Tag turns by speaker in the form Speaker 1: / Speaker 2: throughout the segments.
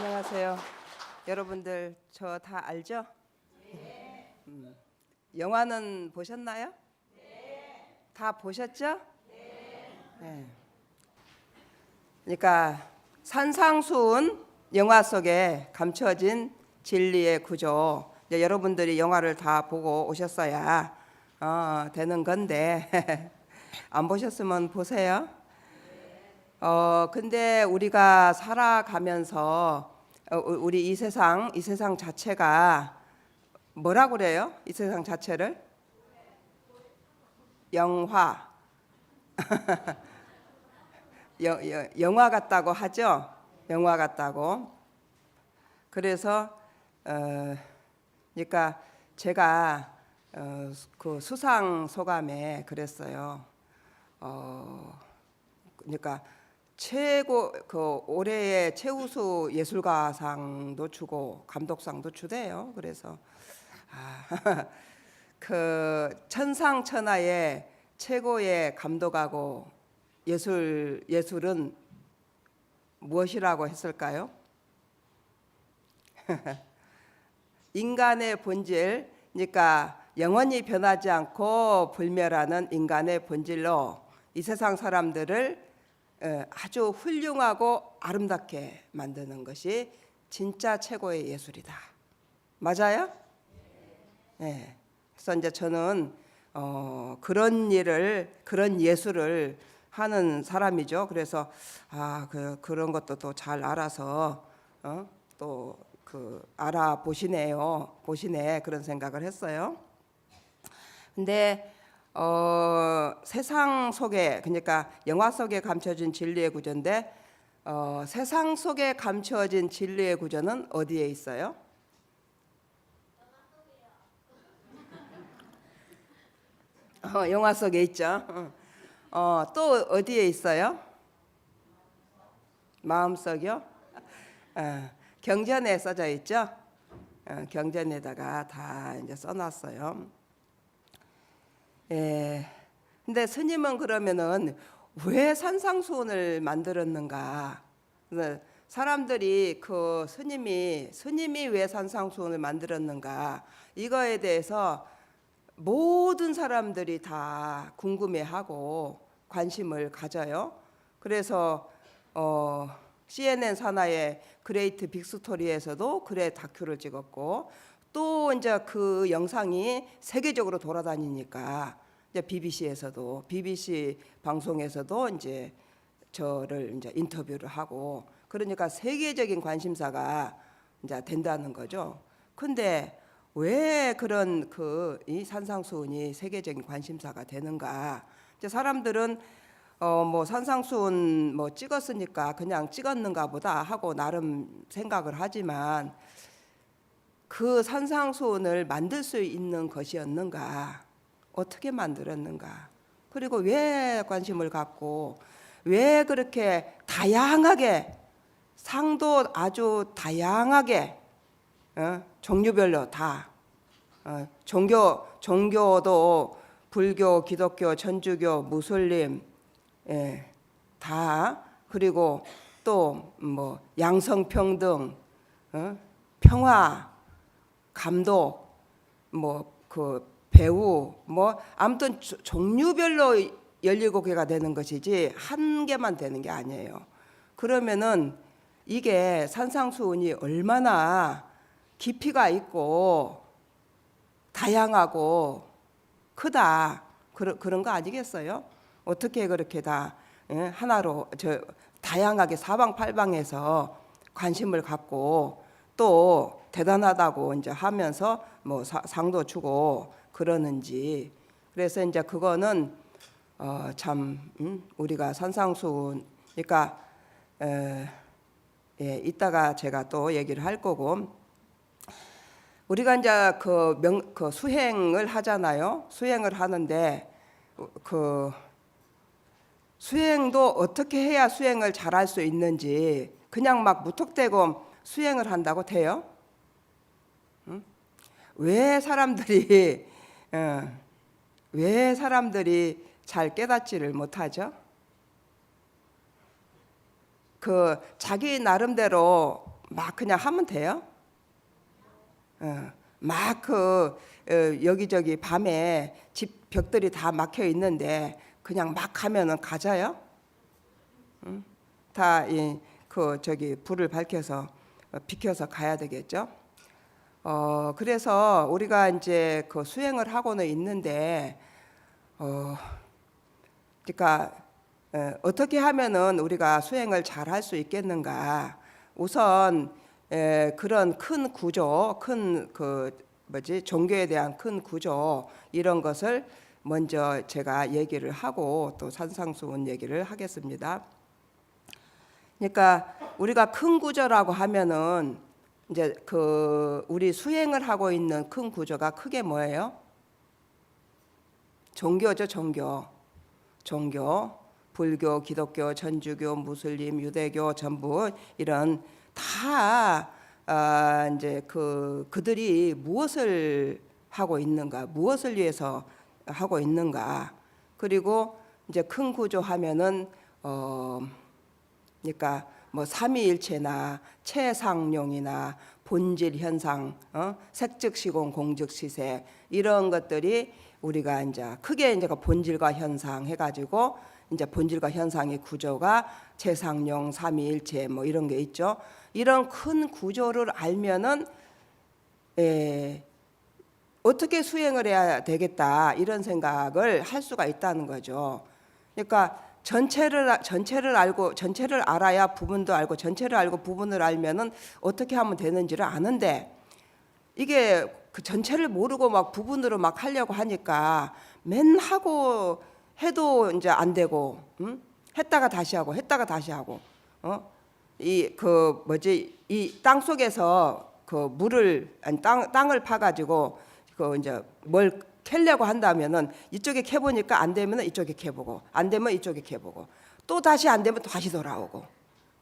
Speaker 1: 안녕하세요. 여러분들 저 다 알죠? 네. 영화는 보셨나요? 네. 다 보셨죠? 네. 그러니까 산상수훈 영화 속에 감춰진 진리의 구조. 이제 여러분들이 영화를 다 보고 오셨어야 되는 건데 안 보셨으면 보세요. 근데 우리가 살아가면서 우리 이 세상 자체가 뭐라고 그래요? 이 세상 자체를 영화, 영화 같다고 하죠. 영화 같다고. 그래서 그러니까 제가 그 수상 소감에 그랬어요. 그러니까 최고 그 올해의 최우수 예술가상도 주고 감독상도 주대요. 그래서 그 천상천하의 최고의 감독하고 예술은 무엇이라고 했을까요? 인간의 본질, 그러니까 영원히 변하지 않고 불멸하는 인간의 본질로 이 세상 사람들을 아주 훌륭하고 아름답게 만드는 것이 진짜 최고의 예술이다. 맞아요? 네. 그래서 이제 저는 그런 예술을 하는 사람이죠. 그래서 그런 것도 또 잘 알아서 또 보시네 그런 생각을 했어요. 근데 세상 속에, 그러니까 영화 속에 감춰진 진리의 구조인데 세상 속에 감춰진 진리의 구조는 어디에 있어요? 영화 속에 있죠. 또 어디에 있어요? 마음속이요? 경전에 써져 있죠. 경전에다가 다 이제 써놨어요. 근데 스님은 그러면은 왜 산상수훈을 만들었는가? 사람들이 그 스님이 왜 산상수훈을 만들었는가? 이거에 대해서 모든 사람들이 다 궁금해하고 관심을 가져요. 그래서 CNN 산하의 그레이트 빅스토리에서도 그래 다큐를 찍었고, 또 이제 그 영상이 세계적으로 돌아다니니까 이제 BBC 방송에서도 이제 저를 이제 인터뷰를 하고, 그러니까 세계적인 관심사가 이제 된다는 거죠. 근데 왜 그런 이 산상수훈이 세계적인 관심사가 되는가? 이제 사람들은 뭐 산상수훈 뭐 찍었으니까 그냥 찍었는가 보다 하고 나름 생각을 하지만, 그 산상수훈을 만들 수 있는 것이었는가? 어떻게 만들었는가? 그리고 왜 관심을 갖고 왜 그렇게 다양하게, 상도 아주 다양하게, 종류별로 다, 종교도 불교, 기독교, 천주교, 무슬림, 다, 그리고 또 뭐 양성평등, 평화, 감독, 뭐 그 배우, 뭐 아무튼 종류별로 17개가 되는 것이지 한 개만 되는 게 아니에요. 그러면은 이게 산상수훈이 얼마나 깊이가 있고 다양하고 크다, 그런 거 아니겠어요? 어떻게 그렇게 다 하나로 다양하게 사방팔방에서 관심을 갖고 또 대단하다고 이제 하면서 뭐 상도 주고 그러는지. 그래서 이제 그거는 참 우리가 산상수훈, 그러니까 이따가 제가 또 얘기를 할 거고, 우리가 이제 그 수행을 하잖아요. 수행을 하는데 그 수행도 어떻게 해야 수행을 잘할 수 있는지, 그냥 막 무턱대고 수행을 한다고 돼요? 왜 사람들이 잘 깨닫지를 못하죠? 그 자기 나름대로 막 그냥 하면 돼요? 막 여기저기 밤에 집 벽들이 다 막혀 있는데 그냥 막 하면은 가져요? 다 저기 불을 밝혀서 비켜서 가야 되겠죠. 그래서 우리가 이제 그 수행을 하고는 있는데 그러니까 어떻게 하면은 우리가 수행을 잘 할 수 있겠는가? 우선 그런 큰 구조, 큰 종교에 대한 큰 구조 이런 것을 먼저 제가 얘기를 하고 또 산상수훈 얘기를 하겠습니다. 그러니까 우리가 큰 구조라고 하면은 이제 우리 수행을 하고 있는 큰 구조가 크게 뭐예요? 종교죠, 종교. 불교, 기독교, 천주교, 무슬림, 유대교 전부 이런 다 이제 그들이 무엇을 하고 있는가, 무엇을 위해서 하고 있는가. 그리고 이제 큰 구조 하면은 그러니까 뭐 삼위일체나 최상용이나 본질 현상, 색즉시공 공즉시세 이런 것들이 우리가 이제 크게 이제 본질과 현상 해가지고 이제 본질과 현상의 구조가 최상용, 삼위일체 뭐 이런 게 있죠. 이런 큰 구조를 알면은 어떻게 수행을 해야 되겠다 이런 생각을 할 수가 있다는 거죠. 그러니까 전체를 알고 전체를 알아야 부분도 알고 전체를 알고 부분을 알면은 어떻게 하면 되는지를 아는데 이게 그 전체를 모르고 막 부분으로 막 하려고 하니까 맨 하고 해도 이제 안 되고 했다가 다시 하고 이 이 땅 속에서 그 물을 아니 땅을 파 가지고 이제 뭘 캐려고 한다면은 이쪽에 캐 보니까 안 되면은 이쪽에 캐 보고 안 되면 이쪽에 캐 보고 또 다시 안 되면 또 다시 돌아오고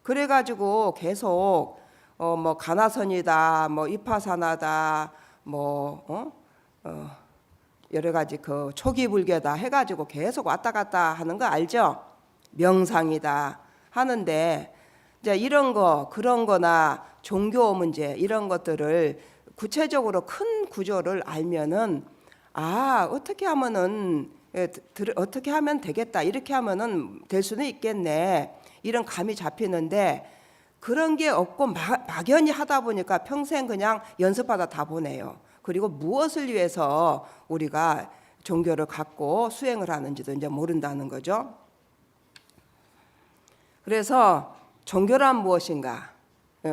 Speaker 1: 그래 가지고 계속 뭐 가나선이다 뭐 이파사나다 뭐 여러 가지 그 초기 불교다 해 가지고 계속 왔다 갔다 하는 거 알죠? 명상이다 하는데 이제 이런 거 그런 거나 종교 문제 이런 것들을 구체적으로 큰 구조를 알면은 어떻게 하면은 어떻게 하면 되겠다 이렇게 하면은 될 수는 있겠네 이런 감이 잡히는데 그런 게 없고 막연히 하다 보니까 평생 그냥 연습하다 다 보내요. 그리고 무엇을 위해서 우리가 종교를 갖고 수행을 하는지도 이제 모른다는 거죠. 그래서 종교란 무엇인가?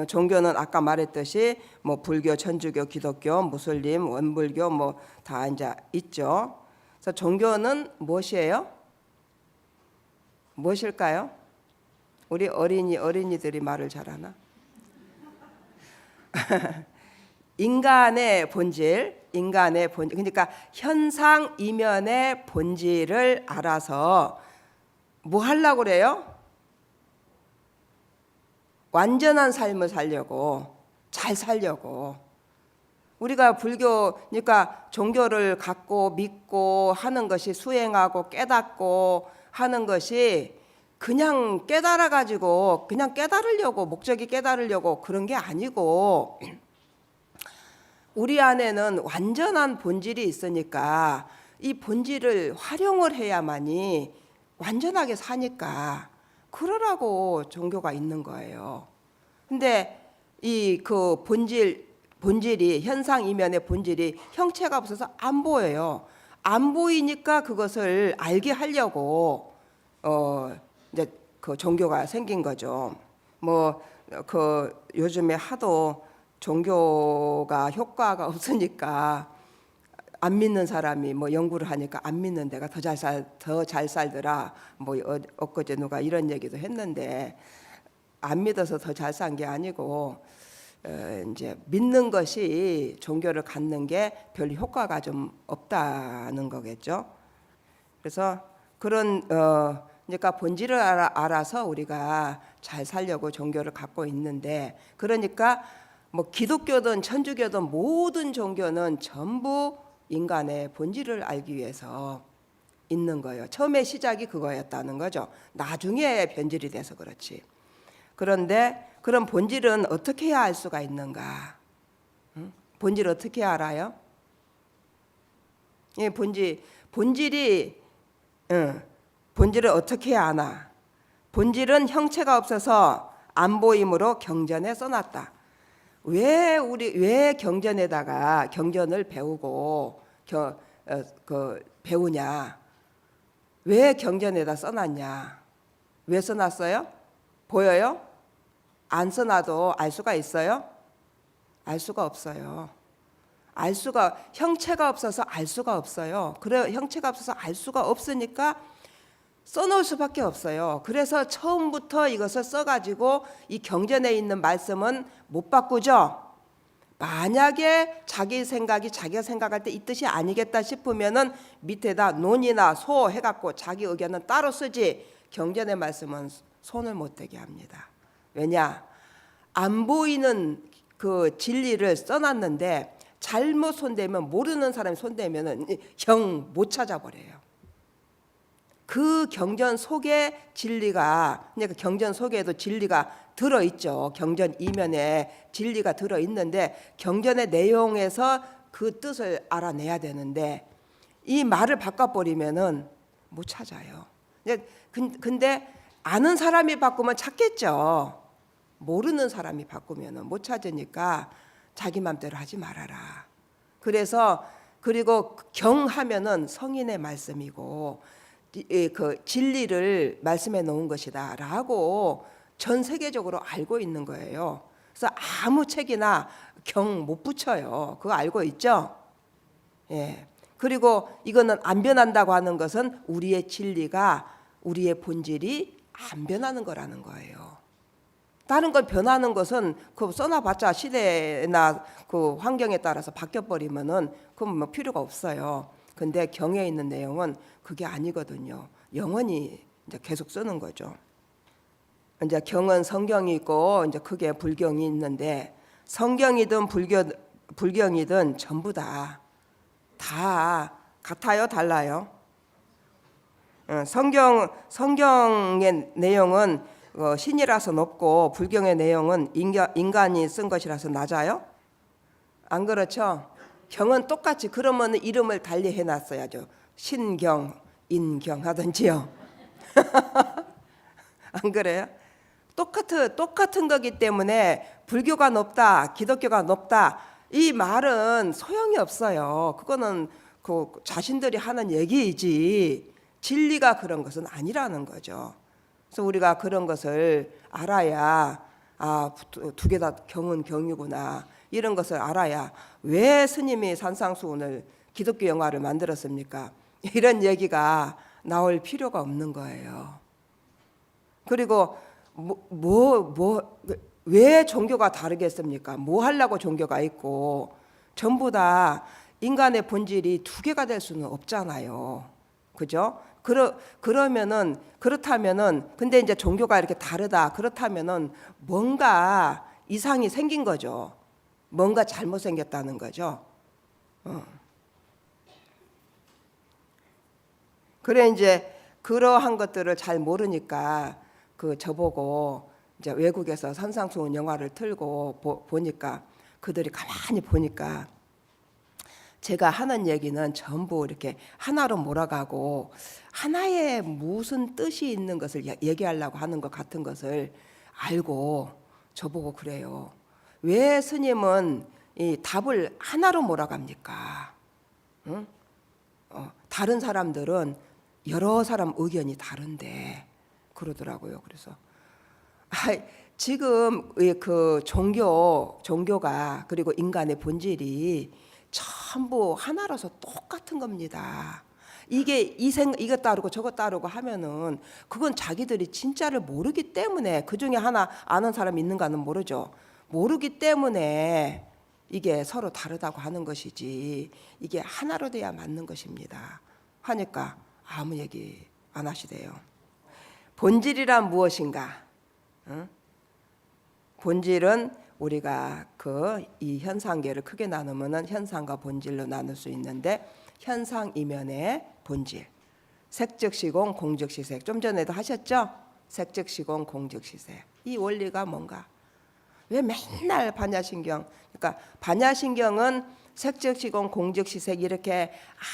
Speaker 1: 종교는 아까 말했듯이 뭐 불교, 천주교, 기독교, 무슬림, 원불교 뭐 다 이제 있죠. 그래서 종교는 무엇이에요? 무엇일까요? 우리 어린이들이 말을 잘하나? 인간의 본질, 그러니까 현상 이면의 본질을 알아서 뭐 하려고 그래요? 완전한 삶을 살려고, 잘 살려고. 우리가 그러니까 종교를 갖고 믿고 하는 것이 수행하고 깨닫고 하는 것이 그냥 깨달아가지고 그냥 깨달으려고 목적이 깨달으려고 그런 게 아니고 우리 안에는 완전한 본질이 있으니까 이 본질을 활용을 해야만이 완전하게 사니까 그러라고 종교가 있는 거예요. 근데 이 본질이 현상 이면의 본질이 형체가 없어서 안 보여요. 안 보이니까 그것을 알게 하려고 이제 그 종교가 생긴 거죠. 뭐 요즘에 하도 종교가 효과가 없으니까 안 믿는 사람이 뭐 연구를 하니까 안 믿는 데가 더 잘 살더라. 뭐 엊그제 누가 이런 얘기도 했는데 안 믿어서 더 잘 산 게 아니고 이제 믿는 것이 종교를 갖는 게 별 효과가 좀 없다는 거겠죠. 그래서 그런 그러니까 본질을 알아서 우리가 잘 살려고 종교를 갖고 있는데 그러니까 뭐 기독교든 천주교든 모든 종교는 전부 인간의 본질을 알기 위해서 있는 거예요. 처음에 시작이 그거였다는 거죠. 나중에 변질이 돼서 그렇지. 그런데 그럼 본질은 어떻게 해야 알 수가 있는가? 본질 어떻게 알아요? 예, 본질이 본질을 어떻게 해야 아나? 본질은 형체가 없어서 안 보임으로 경전에 써놨다. 왜 경전에다가 경전을 배우고 배우냐? 왜 경전에다 써놨냐? 왜 써놨어요? 보여요? 안 써놔도 알 수가 있어요? 알 수가 없어요. 형체가 없어서 알 수가 없어요. 그래, 형체가 없어서 알 수가 없으니까 써놓을 수밖에 없어요. 그래서 처음부터 이것을 써가지고 이 경전에 있는 말씀은 못 바꾸죠. 만약에 자기가 생각할 때 이 뜻이 아니겠다 싶으면은 밑에다 논이나 소 해갖고 자기 의견은 따로 쓰지, 경전의 말씀은 손을 못 대게 합니다. 왜냐? 안 보이는 그 진리를 써놨는데 잘못 손대면, 모르는 사람이 손대면은 영 못 찾아버려요. 그 경전 속에 진리가, 그러니까 경전 속에도 진리가 들어있죠. 경전 이면에 진리가 들어있는데 경전의 내용에서 그 뜻을 알아내야 되는데 이 말을 바꿔버리면은 못 찾아요. 근데 아는 사람이 바꾸면 찾겠죠. 모르는 사람이 바꾸면은 못 찾으니까 자기 맘대로 하지 말아라. 그리고 경하면은 성인의 말씀이고 그 진리를 말씀해 놓은 것이다라고 전 세계적으로 알고 있는 거예요. 그래서 아무 책이나 경 못 붙여요. 그거 알고 있죠? 예. 그리고 이거는 안 변한다고 하는 것은 우리의 진리가, 우리의 본질이 안 변하는 거라는 거예요. 다른 걸 변하는 것은 그 써놔봤자 시대나 그 환경에 따라서 바뀌어버리면은 그건 뭐 필요가 없어요. 근데 경에 있는 내용은 그게 아니거든요. 영원히 이제 계속 쓰는 거죠. 이제 경은 성경이 있고 이제 크게 불경이 있는데, 성경이든 불경이든 전부 다 같아요, 달라요? 성경의 내용은 신이라서 높고 불경의 내용은 인간이 쓴 것이라서 낮아요? 안 그렇죠? 경은 똑같이, 그러면 이름을 달리 해놨어야죠. 신경, 인경 하든지요. 안 그래요? 똑같은 거기 때문에 불교가 높다, 기독교가 높다, 이 말은 소용이 없어요. 그거는 그 자신들이 하는 얘기이지 진리가 그런 것은 아니라는 거죠. 그래서 우리가 그런 것을 알아야, 두 개 다 경은 경이구나, 이런 것을 알아야 왜 스님이 산상수훈을, 기독교 영화를 만들었습니까? 이런 얘기가 나올 필요가 없는 거예요. 그리고 왜 종교가 다르겠습니까? 뭐 하려고 종교가 있고, 전부 다 인간의 본질이 두 개가 될 수는 없잖아요. 그죠? 그렇다면은 근데 이제 종교가 이렇게 다르다, 그렇다면은 뭔가 이상이 생긴 거죠. 뭔가 잘못 생겼다는 거죠. 그래, 이제 그러한 것들을 잘 모르니까 저보고 이제 외국에서 산상수훈 영화를 틀고 보니까, 그들이 가만히 보니까 제가 하는 얘기는 전부 이렇게 하나로 몰아가고 하나의 무슨 뜻이 있는 것을 얘기하려고 하는 것 같은 것을 알고 저보고 그래요. 왜 스님은 이 답을 하나로 몰아갑니까? 응? 다른 사람들은 여러 사람 의견이 다른데 그러더라고요. 그래서 지금 그 종교가, 그리고 인간의 본질이 전부 하나라서 똑같은 겁니다. 이것 따르고 저것 따르고 하면은 그건 자기들이 진짜를 모르기 때문에, 그 중에 하나 아는 사람이 있는가는 모르죠. 모르기 때문에 이게 서로 다르다고 하는 것이지, 이게 하나로 돼야 맞는 것입니다. 하니까 아무 얘기 안 하시대요. 본질이란 무엇인가? 본질은 우리가 이 현상계를 크게 나누면은 현상과 본질로 나눌 수 있는데, 현상 이면의 본질, 색즉시공 공즉시색, 좀 전에도 하셨죠? 색즉시공 공즉시색. 이 원리가 뭔가? 왜 맨날 반야신경? 그러니까 반야신경은 색즉시공, 공즉시색 이렇게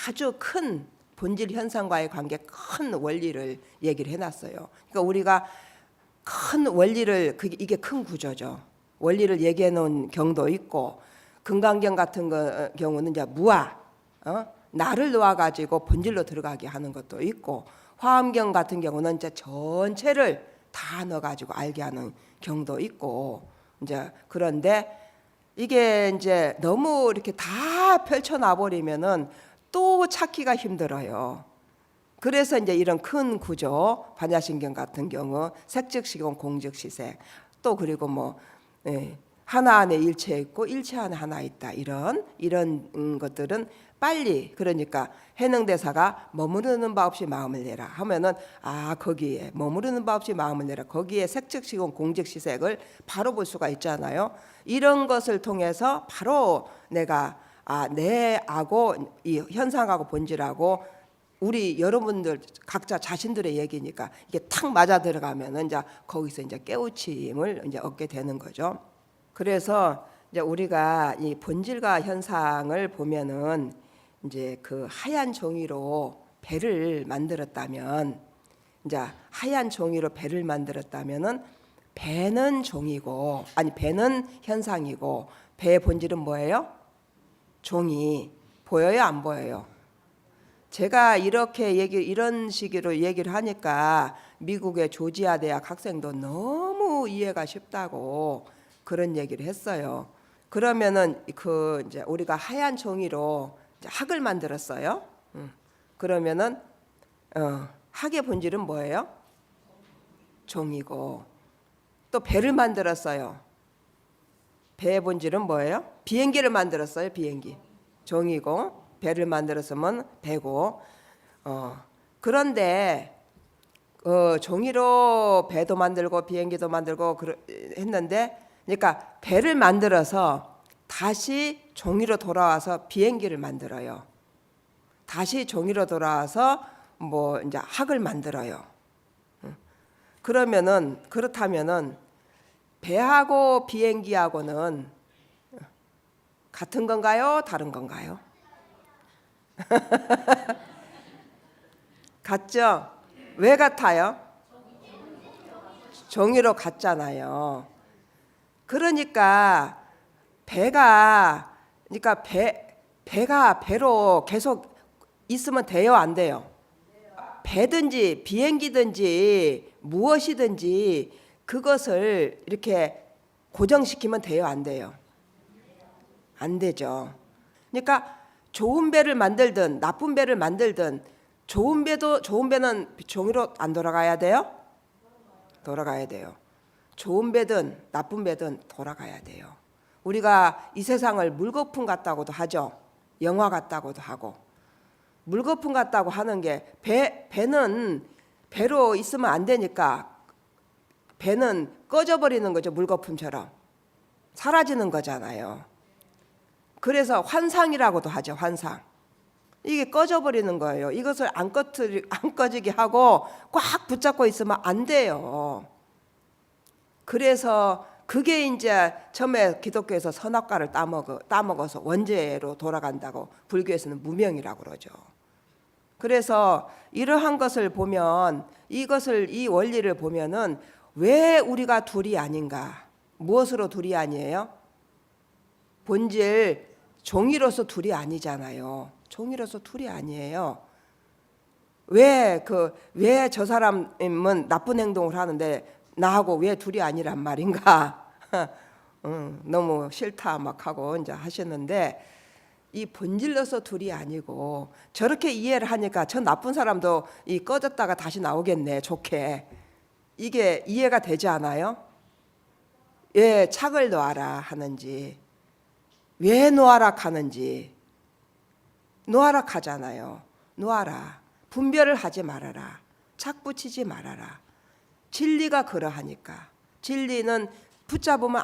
Speaker 1: 아주 큰 본질 현상과의 관계, 큰 원리를 얘기를 해놨어요. 그러니까 우리가 큰 원리를 이게 큰 구조죠. 원리를 얘기해 놓은 경도 있고, 금강경 같은 경우는 이제 무아, 나를 놓아 가지고 본질로 들어가게 하는 것도 있고, 화엄경 같은 경우는 이제 전체를 다 넣어 가지고 알게 하는 경도 있고, 이제 그런데 이게 이제 너무 이렇게 다 펼쳐놔 버리면은 또 찾기가 힘들어요. 그래서 이제 이런 큰 구조, 반야신경 같은 경우 색즉시공, 공즉시색, 또 그리고 뭐 하나 안에 일체 있고 일체 안에 하나 있다, 이런 것들은 빨리, 그러니까 해능대사가 머무르는 바 없이 마음을 내라 하면은 거기에 머무르는 바 없이 마음을 내라, 거기에 색즉시공, 공즉시색을 바로 볼 수가 있잖아요. 이런 것을 통해서 바로 내가 내하고 이 현상하고 본질하고 우리 여러분들 각자 자신들의 얘기니까 이게 탁 맞아 들어가면은 이제 거기서 이제 깨우침을 이제 얻게 되는 거죠. 그래서 이제 우리가 이 본질과 현상을 보면은 이제 그 하얀 종이로 배를 만들었다면, 이제 하얀 종이로 배를 만들었다면은 배는 종이고, 배는 현상이고, 배의 본질은 뭐예요? 종이. 보여요, 안 보여요? 제가 이렇게 이런 식으로 얘기를 하니까 미국의 조지아 대학 학생도 너무 이해가 쉽다고 그런 얘기를 했어요. 그러면은 이제 우리가 하얀 종이로 이제 학을 만들었어요. 그러면은 학의 본질은 뭐예요? 종이고, 또 배를 만들었어요. 배의 본질은 뭐예요? 비행기를 만들었어요. 비행기. 종이고, 배를 만들었으면 배고. 그런데 종이로 배도 만들고 비행기도 만들고 했는데, 그러니까 배를 만들어서 다시 종이로 돌아와서 비행기를 만들어요. 다시 종이로 돌아와서 뭐 이제 학을 만들어요. 그렇다면은 배하고 비행기하고는 같은 건가요? 다른 건가요? 같죠? 왜 같아요? 종이로 같잖아요. 그러니까 배가 배로 계속 있으면 돼요, 안 돼요? 배든지 비행기든지 무엇이든지 그것을 이렇게 고정시키면 돼요, 안 돼요? 안 되죠. 그러니까 좋은 배를 만들든 나쁜 배를 만들든 좋은 배는 종이로 안 돌아가야 돼요? 돌아가야 돼요. 좋은 배든 나쁜 배든 돌아가야 돼요. 우리가 이 세상을 물거품 같다고도 하죠. 영화 같다고도 하고. 물거품 같다고 하는 게 배는 배로 있으면 안 되니까 배는 꺼져버리는 거죠. 물거품처럼 사라지는 거잖아요. 그래서 환상이라고도 하죠. 환상. 이게 꺼져버리는 거예요. 이것을 안 꺼지게 하고 꽉 붙잡고 있으면 안 돼요. 그래서 그게 이제 처음에 기독교에서 선악과를 따먹어서 원죄로 돌아간다고, 불교에서는 무명이라고 그러죠. 그래서 이러한 것을 보면, 이 원리를 보면은 왜 우리가 둘이 아닌가? 무엇으로 둘이 아니에요? 본질 종이로서 둘이 아니잖아요. 종이로서 둘이 아니에요. 왜 저 사람은 나쁜 행동을 하는데 나하고 왜 둘이 아니란 말인가? 너무 싫다 막 하고 이제 하셨는데, 이 본질로서 둘이 아니고 저렇게 이해를 하니까 저 나쁜 사람도 이 꺼졌다가 다시 나오겠네, 좋게. 이게 이해가 되지 않아요? 왜 착을 놓아라 하는지, 왜 놓아라 하는지. 놓아라 하잖아요. 놓아라. 분별을 하지 말아라. 착 붙이지 말아라. 진리가 그러하니까. 진리는 붙잡으면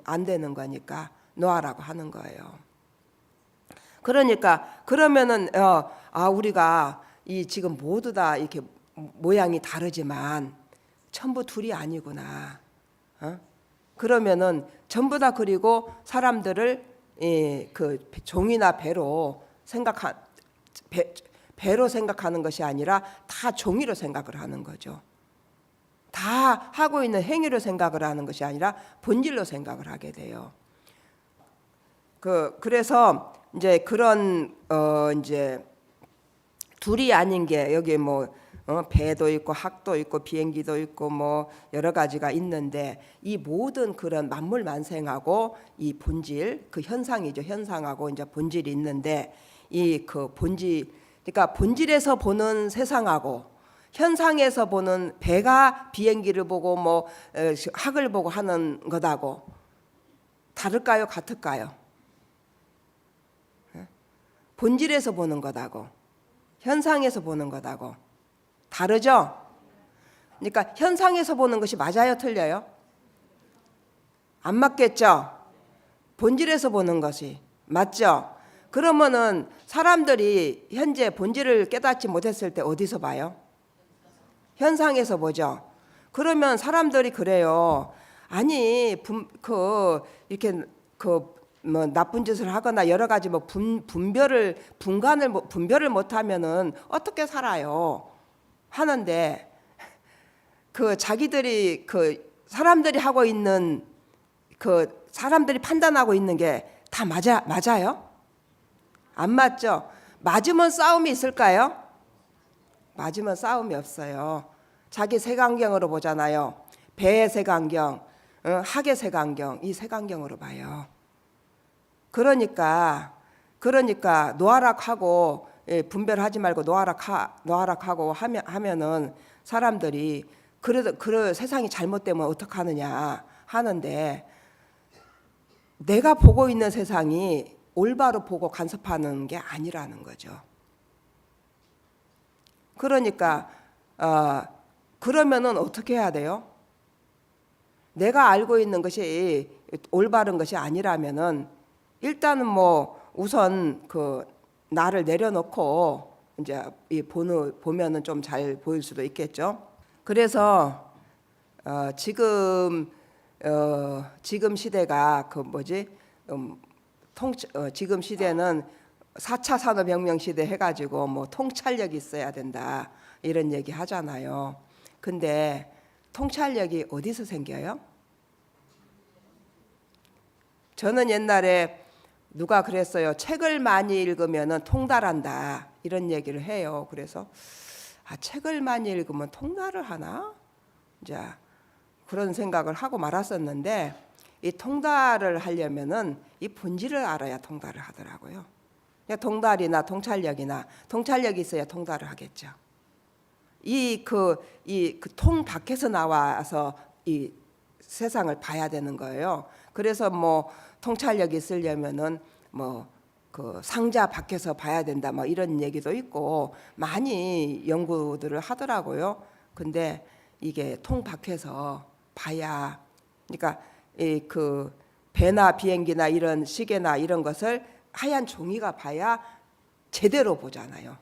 Speaker 1: 안 되는 거니까 놓아라고 하는 거예요. 그러니까 그러면은 우리가 이 지금 모두 다 이렇게 모양이 다르지만 전부 둘이 아니구나. 그러면은 전부 다 그리고 사람들을 그 종이나 배로 배로 생각하는 것이 아니라 다 종이로 생각을 하는 거죠. 다 하고 있는 행위로 생각을 하는 것이 아니라 본질로 생각을 하게 돼요. 그래서 이제 그런 이제 둘이 아닌 게 여기 뭐 배도 있고 학도 있고 비행기도 있고 뭐 여러 가지가 있는데 이 모든 그런 만물 만생하고 이 본질 그 현상이죠. 현상하고 이제 본질이 있는데 이 그 본질 그러니까 본질에서 보는 세상하고 현상에서 보는 배가 비행기를 보고 뭐 학을 보고 하는 것하고 다를까요? 같을까요? 본질에서 보는 것하고 현상에서 보는 것하고 다르죠? 그러니까 현상에서 보는 것이 맞아요? 틀려요? 안 맞겠죠? 본질에서 보는 것이 맞죠? 그러면은 사람들이 현재 본질을 깨닫지 못했을 때 어디서 봐요? 현상에서 보죠. 그러면 사람들이 그래요. 아니 이렇게 뭐 나쁜 짓을 하거나 여러 가지 뭐 분별을 못하면은 어떻게 살아요? 하는데 그 자기들이 그 사람들이 하고 있는 그 사람들이 판단하고 있는 게 다 맞아요? 안 맞죠? 맞으면 싸움이 있을까요? 맞으면 싸움이 없어요. 자기 색안경으로 보잖아요. 배의 색안경, 학의 색안경, 이 색안경으로 봐요. 그러니까 노아락하고 분별하지 말고 노아락하고 하면은 사람들이 그래도 세상이 잘못되면 어떡하느냐 하는데 내가 보고 있는 세상이 올바로 보고 간섭하는 게 아니라는 거죠. 그러니까 그러면은 어떻게 해야 돼요? 내가 알고 있는 것이 올바른 것이 아니라면은 일단은 뭐 우선 그 나를 내려놓고 이제 보면은 좀 잘 보일 수도 있겠죠. 그래서 지금 시대가 그 뭐지 지금 시대는 4차 산업혁명 시대 해가지고 뭐 통찰력이 있어야 된다 이런 얘기 하잖아요. 근데 통찰력이 어디서 생겨요? 저는 옛날에 누가 그랬어요. 책을 많이 읽으면 통달한다 이런 얘기를 해요. 그래서 책을 많이 읽으면 통달을 하나? 이제 그런 생각을 하고 말았었는데 이 통달을 하려면은 이 본질을 알아야 통달을 하더라고요. 통달이나 통찰력이 있어야 통달을 하겠죠. 이 통 밖에서 나와서 이 세상을 봐야 되는 거예요. 그래서 뭐 통찰력이 있으려면은 뭐 그 상자 밖에서 봐야 된다 뭐 이런 얘기도 있고 많이 연구들을 하더라고요. 근데 이게 통 밖에서 봐야 그러니까 그 배나 비행기나 이런 시계나 이런 것을 하얀 종이가 봐야 제대로 보잖아요.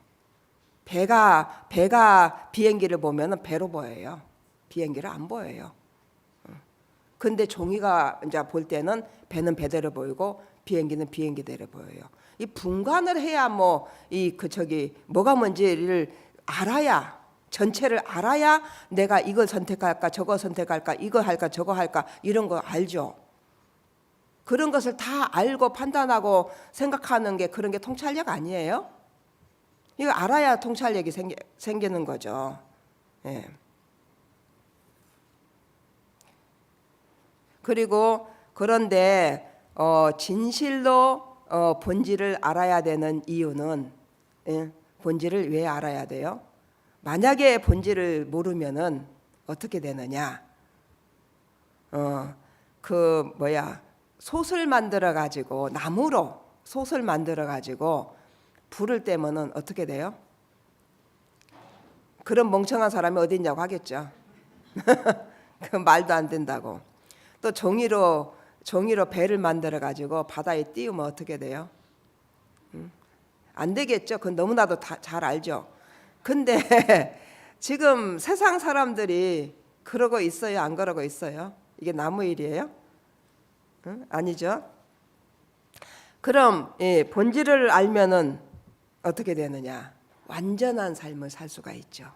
Speaker 1: 배가 비행기를 보면은 배로 보여요. 비행기를 안 보여요. 근데 종이가 이제 볼 때는 배는 배대로 보이고 비행기는 비행기대로 보여요. 이 분간을 해야 뭐 뭐가 뭔지를 알아야 전체를 알아야 내가 이걸 선택할까 저거 선택할까 이거 할까 저거 할까 이런 거 알죠. 그런 것을 다 알고 판단하고 생각하는 게 그런 게 통찰력 아니에요? 이거 알아야 통찰력이 생기는 거죠. 예. 그리고 그런데 진실로 본질을 알아야 되는 이유는 본질을 왜 알아야 돼요? 만약에 본질을 모르면은 어떻게 되느냐? 솥을 만들어 가지고 나무로 솥을 만들어 가지고 불을 떼면은 어떻게 돼요? 그런 멍청한 사람이 어디 있냐고 하겠죠. 그 말도 안 된다고. 또 종이로 배를 만들어 가지고 바다에 띄우면 어떻게 돼요? 안 되겠죠. 그건 너무나도 잘 알죠. 근데 지금 세상 사람들이 그러고 있어요? 안 그러고 있어요? 이게 나무 일이에요? 응? 아니죠. 그럼 본질을 알면은 어떻게 되느냐? 완전한 삶을 살 수가 있죠.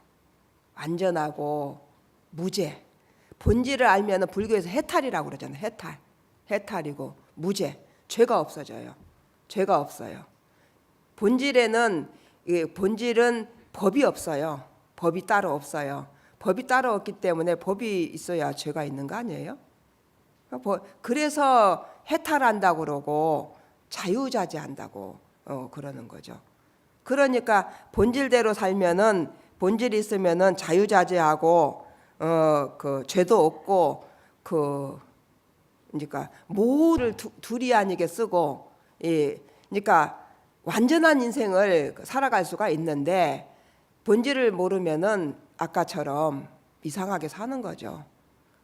Speaker 1: 완전하고 무죄. 본질을 알면은 불교에서 해탈이라고 그러잖아요. 해탈. 해탈이고 무죄. 죄가 없어져요. 죄가 없어요. 본질은 법이 없어요. 법이 따로 없어요. 법이 따로 없기 때문에 법이 있어야 죄가 있는 거 아니에요? 그래서 해탈한다고 그러고 자유자재한다고 그러는 거죠. 그러니까 본질대로 살면은 본질이 있으면은 자유자재하고 그 죄도 없고 그러니까 모를 둘이 아니게 쓰고 그러니까 완전한 인생을 살아갈 수가 있는데 본질을 모르면은 아까처럼 이상하게 사는 거죠.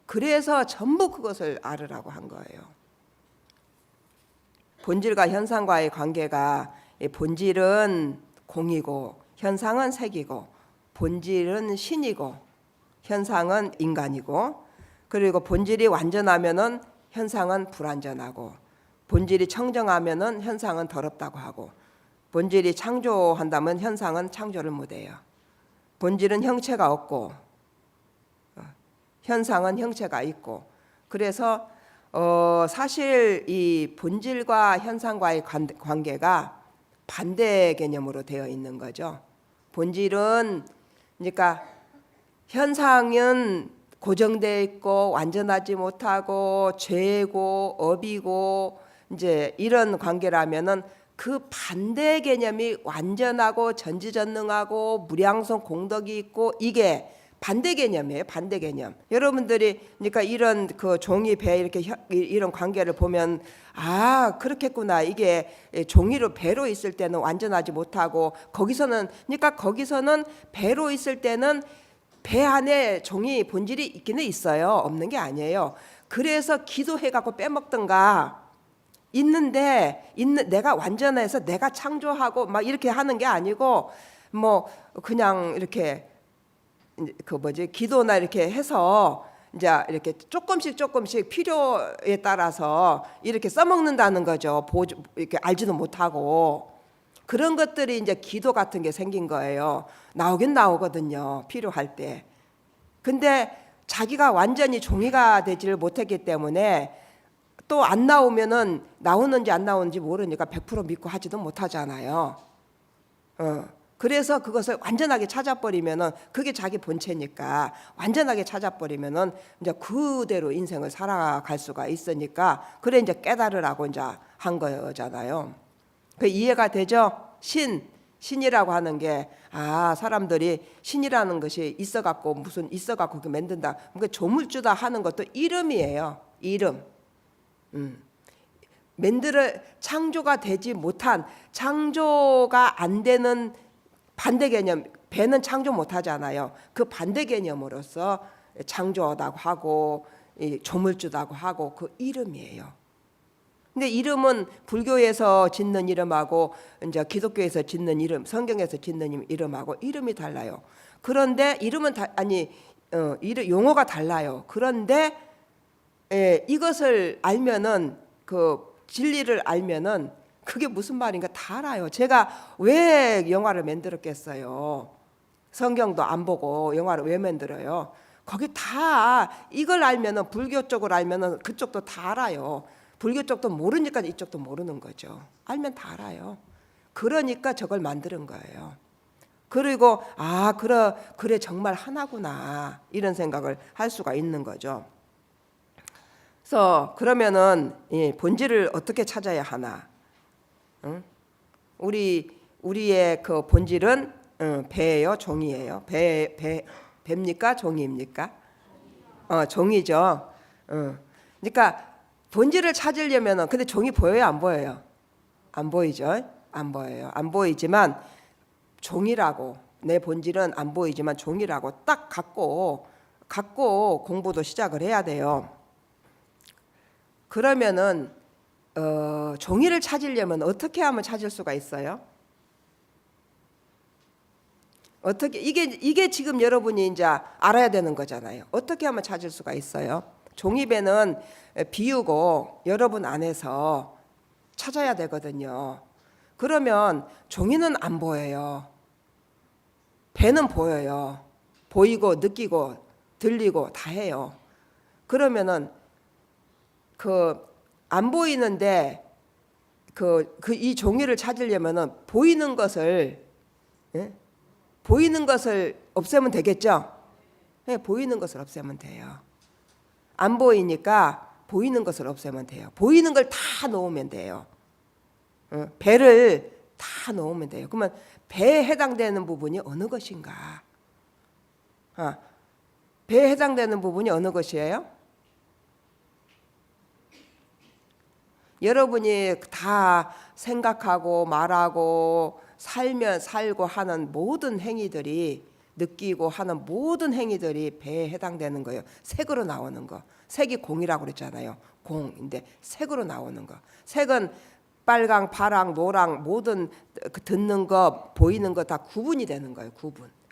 Speaker 1: 그래서 전부 그것을 알으라고 한 거예요. 본질과 현상과의 관계가 본질은 공이고 현상은 색이고 본질은 신이고 현상은 인간이고 그리고 본질이 완전하면은 현상은 불완전하고 본질이 청정하면은 현상은 더럽다고 하고 본질이 창조한다면 현상은 창조를 못해요. 본질은 형체가 없고 현상은 형체가 있고 그래서 사실 이 본질과 현상과의 관계가 반대 개념으로 되어 있는 거죠. 본질은 그러니까 현상은 고정되어 있고 완전하지 못하고 죄고 업이고 이제 이런 관계라면은 그 반대 개념이 완전하고 전지전능하고 무량성 공덕이 있고 이게 반대 개념이에요. 반대 개념. 여러분들이 그러니까 이런 그 종이 배 이렇게 이런 관계를 보면 아 그렇겠구나. 이게 종이로 배로 있을 때는 완전하지 못하고 거기서는 그러니까 거기서는 배로 있을 때는 배 안에 종이 본질이 있기는 있어요. 없는 게 아니에요. 그래서 기도해 갖고 빼먹던가 있는데 내가 완전해서 내가 창조하고 막 이렇게 하는 게 아니고 뭐 그냥 이렇게 기도나 이렇게 해서 이제 이렇게 조금씩 필요에 따라서 이렇게 써먹는다는 거죠. 이렇게 알지도 못하고 그런 것들이 이제 기도 같은 게 생긴 거예요. 나오긴 나오거든요. 필요할 때. 근데 자기가 완전히 종이가 되지를 못했기 때문에 또 안 나오면은 나오는지 안 나오는지 모르니까 100% 믿고 하지도 못하잖아요. 그래서 그것을 완전하게 찾아버리면은 그게 자기 본체니까 완전하게 찾아버리면은 이제 그대로 인생을 살아갈 수가 있으니까 그래 이제 깨달으라고 이제 한 거잖아요. 그 이해가 되죠? 신이라고 하는 게 사람들이 신이라는 것이 있어갖고 무슨 있어갖고 만든다. 그러니까 조물주다 하는 것도 이름이에요. 이름. 창조가 되지 못한 창조가 안 되는 반대 개념. 배는 창조 못하잖아요. 그 반대 개념으로서 창조하다고 하고 조물주다고 하고 그 이름이에요. 근데 이름은 불교에서 짓는 이름하고 이제 기독교에서 짓는 이름, 성경에서 짓는 이름하고 이름이 달라요. 그런데 이름은 용어가 달라요. 그런데 이것을 알면은 그 진리를 알면은 그게 무슨 말인가 다 알아요. 제가 왜 영화를 만들었겠어요? 성경도 안 보고 영화를 왜 만들어요? 거기 다 이걸 알면은 불교 쪽을 알면은 그쪽도 다 알아요. 불교 쪽도 모르니까 이쪽도 모르는 거죠. 알면 다 알아요. 그러니까 저걸 만드는 거예요. 그리고 그래 정말 하나구나 이런 생각을 할 수가 있는 거죠. 그래서 그러면은 본질을 어떻게 찾아야 하나? 우리의 그 본질은 배예요, 종이에요. 배입니까, 종이입니까? 종이죠. 그러니까 본질을 찾으려면은 근데 종이 보여요, 안 보여요? 안 보이죠? 안 보여요. 안 보이지만 종이라고 내 본질은 안 보이지만 종이라고 딱 갖고 공부도 시작을 해야 돼요. 그러면은 종이를 찾으려면 어떻게 하면 찾을 수가 있어요? 어떻게 이게 지금 여러분이 이제 알아야 되는 거잖아요. 어떻게 하면 찾을 수가 있어요? 종이배는 비우고 여러분 안에서 찾아야 되거든요. 그러면 종이는 안 보여요. 배는 보여요. 보이고 느끼고 들리고 다 해요. 그러면은 안 보이는데 이 종이를 찾으려면은 보이는 것을 보이는 것을 없애면 되겠죠? 네, 보이는 것을 없애면 돼요. 안 보이니까 보이는 것을 없애면 돼요. 보이는 걸 다 놓으면 돼요. 배를 다 놓으면 돼요. 그러면 배에 해당되는 부분이 어느 것인가? 배에 해당되는 부분이 어느 것이에요? 여러분이 다 생각하고 말하고 살면 살고 하는 모든 행위들이 느끼고 하는 모든 행위들이 배에 해당되는 거예요. 색으로 나오는 거. 색이 공이라고 그랬잖아요. 공인데 색으로 나오는 거. 색은 빨강, 파랑, 노랑 모든 듣는 거, 보이는 거 다 구분이 되는 거예요.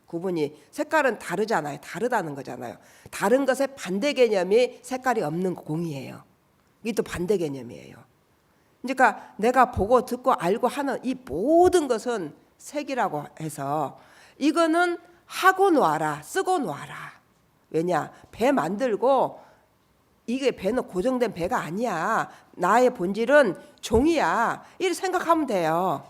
Speaker 1: 구분이 색깔은 다르잖아요. 다르다는 거잖아요. 다른 것의 반대 개념이 색깔이 없는 공이에요. 이게 또 반대 개념이에요. 그러니까 내가 보고 듣고 알고 하는 이 모든 것은 색이라고 해서 이거는 하고 놔라, 쓰고 놔라. 왜냐? 배 만들고 이게 배는 고정된 배가 아니야. 나의 본질은 종이야. 이렇게 생각하면 돼요.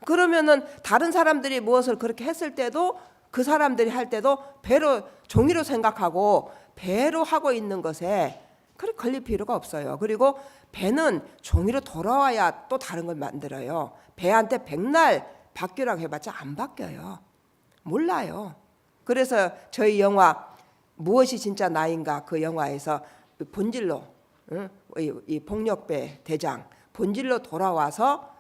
Speaker 1: 그러면은 다른 사람들이 무엇을 그렇게 했을 때도 그 사람들이 할 때도 배로 종이로 생각하고 배로 하고 있는 것에 그렇게 걸릴 필요가 없어요. 그리고 배는 종이로 돌아와야 또 다른 걸 만들어요. 배한테 백날 바뀌라고 해봤자 안 바뀌어요. 몰라요. 그래서 저희 영화 무엇이 진짜 나인가 그 영화에서 본질로 이 폭력배 대장 본질로 돌아와서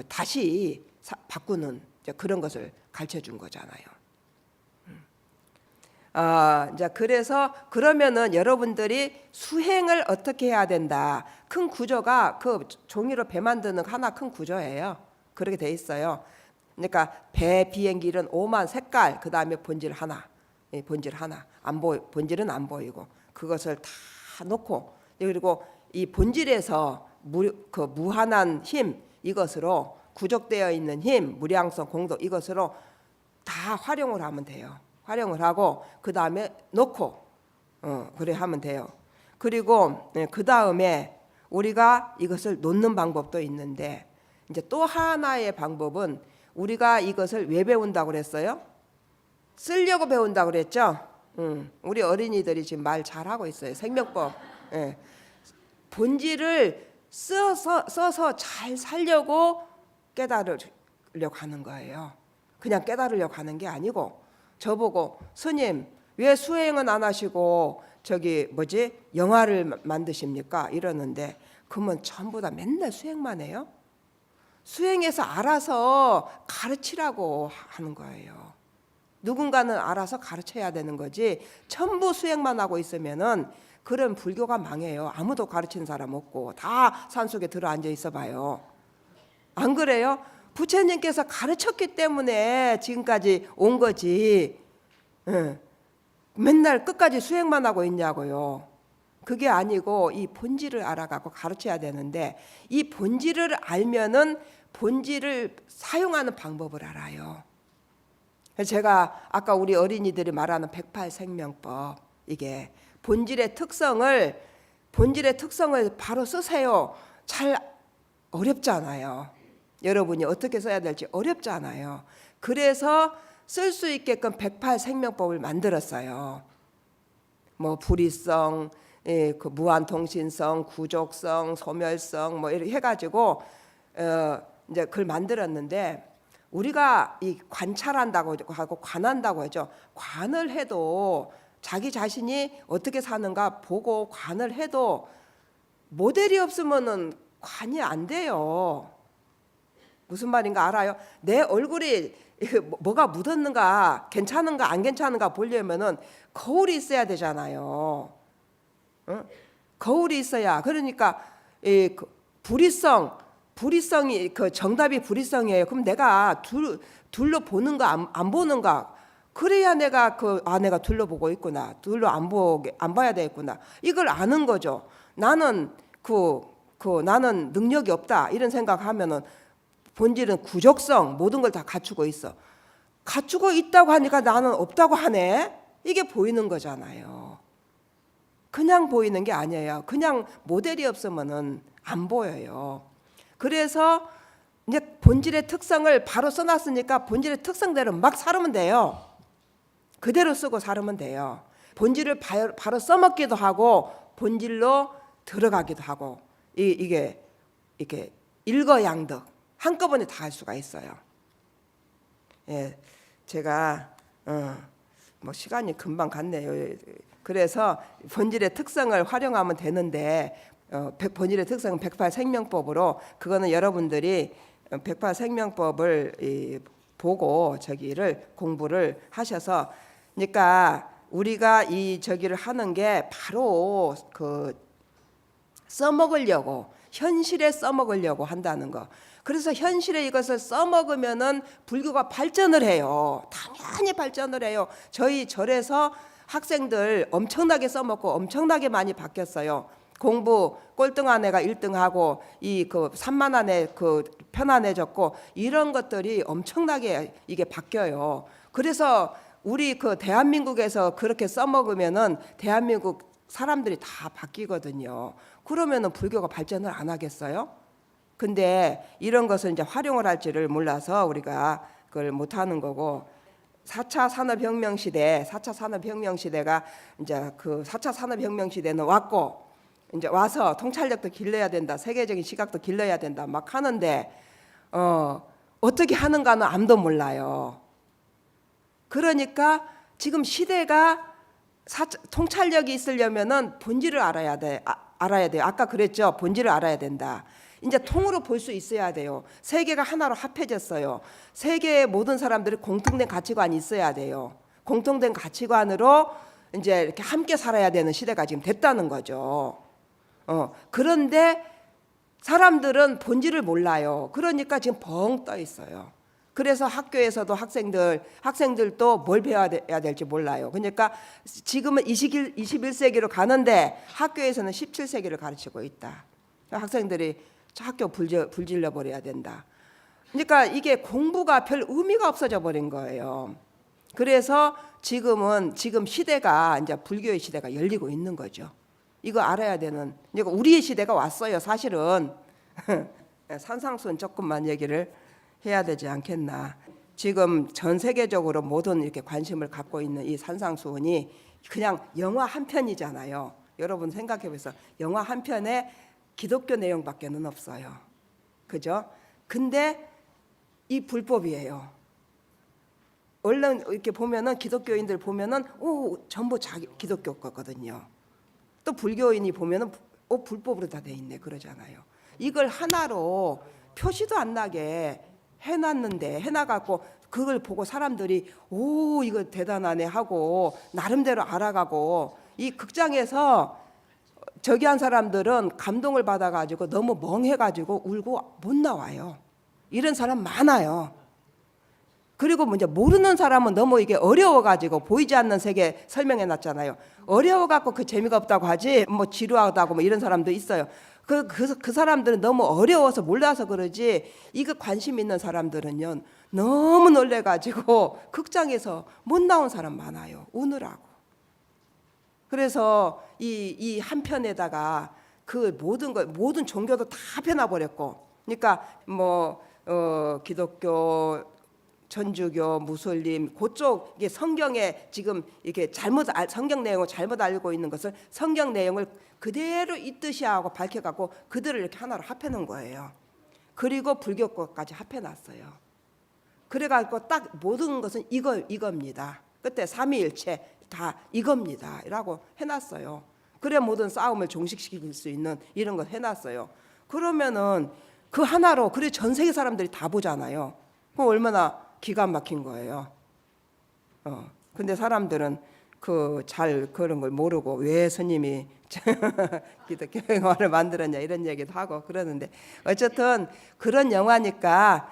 Speaker 1: 다시 바꾸는 그런 것을 가르쳐 준 거잖아요. 이제 그래서 그러면은 여러분들이 수행을 어떻게 해야 된다. 큰 구조가 그 종이로 배 만드는 하나 큰 구조예요. 그렇게 돼 있어요. 그러니까 배 비행기는 오만 색깔 그다음에 본질 하나. 본질 하나. 본질은 안 보이고 그것을 다 놓고 그리고 이 본질에서 무한한 힘 이것으로 구족되어 있는 힘, 무량성, 공덕 이것으로 다 활용을 하면 돼요. 활용을 하고 그 다음에 놓고 그래 하면 돼요. 그리고 그 다음에 우리가 이것을 놓는 방법도 있는데 이제 또 하나의 방법은 우리가 이것을 왜 배운다고 그랬어요? 쓰려고 배운다고 그랬죠? 우리 어린이들이 지금 말 잘하고 있어요. 생명법. 본질을 써서 잘 살려고 깨달으려고 하는 거예요. 그냥 깨달으려고 하는 게 아니고 저보고 스님 왜 수행은 안 하시고 영화를 만드십니까? 이러는데 그러면 전부 다 맨날 수행만 해요? 수행해서 알아서 가르치라고 하는 거예요. 누군가는 알아서 가르쳐야 되는 거지 전부 수행만 하고 있으면은 그런 불교가 망해요. 아무도 가르치는 사람 없고 다 산속에 들어앉아 있어 봐요. 안 그래요? 부처님께서 가르쳤기 때문에 지금까지 온 거지. 맨날 끝까지 수행만 하고 있냐고요. 그게 아니고 이 본질을 알아가고 가르쳐야 되는데 이 본질을 알면은 본질을 사용하는 방법을 알아요. 제가 아까 우리 어린이들이 말하는 108생명법 이게 본질의 특성을 바로 쓰세요. 잘 어렵잖아요. 여러분이 어떻게 써야 될지 어렵잖아요. 그래서 쓸 수 있게끔 108생명법을 만들었어요. 뭐 불이성, 그 무한통신성, 구족성, 소멸성 뭐 이렇게 해가지고 이제 그걸 만들었는데 우리가 이 관찰한다고 하고 관한다고 하죠. 관을 해도 자기 자신이 어떻게 사는가 보고 관을 해도 모델이 없으면은 관이 안 돼요. 무슨 말인가 알아요? 내 얼굴이 뭐가 묻었는가 괜찮은가 안 괜찮은가 보려면은 거울이 있어야 되잖아요. 거울이 있어야 그러니까 불이성이 그 정답이 불이성이에요. 그럼 내가 둘로 보는가 안 보는가 그래야 내가 내가 둘러보고 있구나. 안 봐야 되겠구나. 이걸 아는 거죠. 나는 나는 능력이 없다. 이런 생각하면은 본질은 구족성 모든 걸 다 갖추고 있어. 갖추고 있다고 하니까 나는 없다고 하네. 이게 보이는 거잖아요. 그냥 보이는 게 아니에요. 그냥 모델이 없으면은 안 보여요. 그래서 이제 본질의 특성을 바로 써놨으니까 본질의 특성대로 막 살으면 돼요. 그대로 쓰고 살으면 돼요. 본질을 바로 써먹기도 하고 본질로 들어가기도 하고 이게 이렇게 일거양득 한꺼번에 다 할 수가 있어요. 예, 제가 뭐 시간이 금방 갔네요. 그래서 본질의 특성을 활용하면 되는데 본질의 특성은 108생명법으로 그거는 여러분들이 108생명법을 보고 저기를 공부를 하셔서 그러니까 우리가 저기를 하는 게 바로 써먹으려고 현실에 써먹으려고 한다는 거. 그래서 현실에 이것을 써먹으면은 불교가 발전을 해요. 당연히 발전을 해요. 저희 절에서 학생들 엄청나게 써먹고 엄청나게 많이 바뀌었어요. 공부 꼴등한 애가 1등하고 산만한 애 편안해졌고 이런 것들이 엄청나게 이게 바뀌어요. 그래서 우리 대한민국에서 그렇게 써먹으면은 대한민국 사람들이 다 바뀌거든요. 그러면은 불교가 발전을 안 하겠어요? 근데 이런 것을 이제 활용을 할지를 몰라서 우리가 그걸 못 하는 거고 4차 산업혁명 시대가 이제 4차 산업혁명 시대는 왔고 이제 와서 통찰력도 길러야 된다. 세계적인 시각도 길러야 된다. 막 하는데 어떻게 하는가는 아무도 몰라요. 그러니까 지금 시대가 통찰력이 있으려면은 본질을 알아야 돼요. 아까 그랬죠. 본질을 알아야 된다. 이제 통으로 볼 수 있어야 돼요. 세계가 하나로 합해졌어요. 세계의 모든 사람들이 공통된 가치관이 있어야 돼요. 공통된 가치관으로 이제 이렇게 함께 살아야 되는 시대가 지금 됐다는 거죠. 그런데 사람들은 본질을 몰라요. 그러니까 지금 벙 떠 있어요. 그래서 학교에서도 학생들도 뭘 배워야 될지 몰라요. 그러니까 지금은 21세기로 가는데 학교에서는 17세기를 가르치고 있다. 학생들이 학교 불질러 버려야 된다. 그러니까 이게 공부가 별 의미가 없어져 버린 거예요. 그래서 지금 시대가 이제 불교의 시대가 열리고 있는 거죠. 이거 알아야 되는. 그러니까 우리의 시대가 왔어요. 사실은 산상수는 조금만 얘기를 해야 되지 않겠나. 지금 전 세계적으로 모든 이렇게 관심을 갖고 있는 이 산상수훈이 그냥 영화 한 편이잖아요. 여러분 생각해 보세요. 영화 한 편에 기독교 내용밖에는 없어요. 그죠? 근데 이 불법이에요. 얼른 이렇게 보면은 기독교인들 보면은 전부 기독교 거거든요. 또 불교인이 보면은 불법으로 다 돼 있네 그러잖아요. 이걸 하나로 표시도 안 나게 해놔갖고 그걸 보고 사람들이 이거 대단하네 하고 나름대로 알아가고 이 극장에서 저기 한 사람들은 감동을 받아가지고 너무 멍해가지고 울고 못 나와요. 이런 사람 많아요. 그리고 이제 모르는 사람은 너무 이게 어려워가지고 보이지 않는 세계 설명해놨잖아요. 어려워갖고 그 재미가 없다고 하지 뭐 지루하다고 뭐 이런 사람도 있어요. 그 사람들은 너무 어려워서 몰라서 그러지 이거 관심 있는 사람들은요 너무 놀래가지고 극장에서 못 나온 사람 많아요. 우느라고. 그래서 이 한 편에다가 그 모든 종교도 다 펴놔버렸고, 그러니까 뭐 기독교, 천주교, 무슬림 그쪽 이게 성경에 지금 이렇게 성경 내용을 잘못 알고 있는 것을 성경 내용을 그대로 있듯이 하고 밝혀갖고 그들을 이렇게 하나로 합해놓은 거예요. 그리고 불교 것까지 합해놨어요. 그래갖고 딱 모든 것은 이겁니다. 그때 삼위일체 다 이겁니다. 라고 해놨어요. 그래 모든 싸움을 종식시킬 수 있는 이런 거 해놨어요. 그러면은 그 하나로 그래 전 세계 사람들이 다 보잖아요. 그럼 얼마나 기가 막힌 거예요. 근데 사람들은 그런 걸 모르고 왜 스님이 기독교 영화를 만들었냐 이런 얘기도 하고 그러는데 어쨌든 그런 영화니까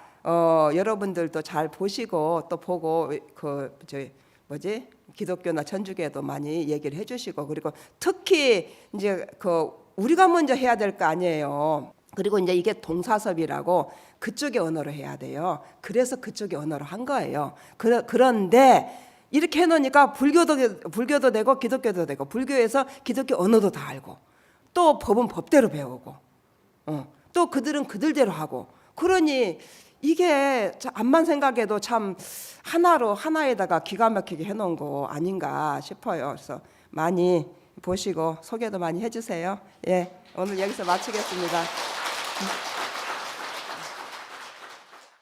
Speaker 1: 여러분들도 잘 보시고 또 보고 기독교나 천주교에도 많이 얘기를 해주시고, 그리고 특히 이제 우리가 먼저 해야 될 거 아니에요. 그리고 이제 이게 동사섭이라고 그쪽의 언어로 해야 돼요. 그래서 그쪽의 언어로 한 거예요. 그런데 이렇게 해놓으니까 불교도 되고 기독교도 되고, 불교에서 기독교 언어도 다 알고, 또 법은 법대로 배우고, 또 그들은 그들대로 하고. 그러니 이게 암만 생각해도 참 하나에다가 기가 막히게 해놓은 거 아닌가 싶어요. 그래서 많이 보시고 소개도 많이 해주세요. 예, 오늘 여기서 마치겠습니다.